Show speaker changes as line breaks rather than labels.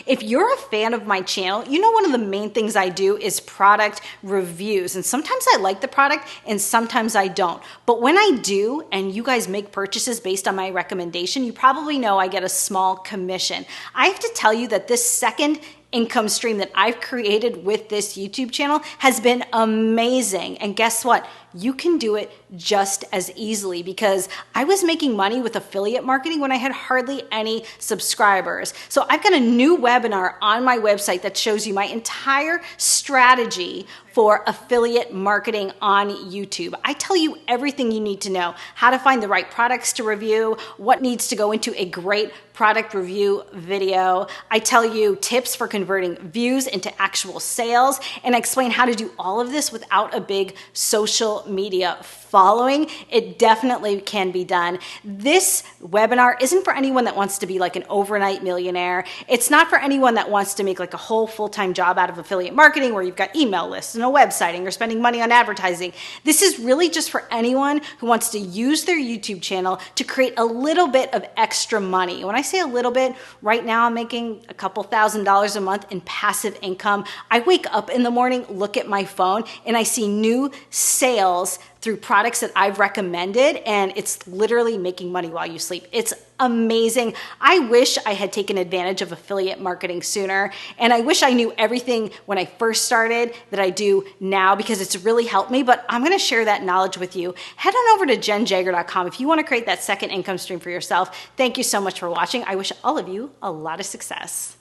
If you're a fan of my channel, you know one of the main ththings I do is product reviews. And sometimes I like the product and sometimes I don't. But when I do, and you guys make purchases based on my recommendation, you probably know I get a small commission. I have to tell you that this second income stream that I've created with this YouTube channel has been amazing. And guess what? You can do it just as easily, because I was making money with affiliate marketing when I had hardly any subscribers. So I've got a new webinar on my website that shows you my entire strategy for affiliate marketing on YouTube. I tell you everything you need to know: how to find the right products to review, what needs to go into a great product review video. I tell you tips for converting views into actual sales, and I explain how to do all of this without a big social media following. It definitely can be done. This webinar isn't for anyone that wants to be like an overnight millionaire. It's not for anyone that wants to make like a whole full-time job out of affiliate marketing where you've got email lists and a website and you're spending money on advertising. This is really just for anyone who wants to use their YouTube channel to create a little bit of extra money. When I say a little bit, right now I'm making a couple $1,000s a month in passive income. I wake up in the morning, look at my phone, and I see new sales through products that I've recommended, and it's literally making money while you sleep. It's amazing. I wish I had taken advantage of affiliate marketing sooner, and I wish I knew everything when I first started that I do now, because it's really helped me, but I'm gonna share that knowledge with you. Head on over to JennJager.com if you wanna create that second income stream for yourself. Thank you so much for watching. I wish all of you a lot of success.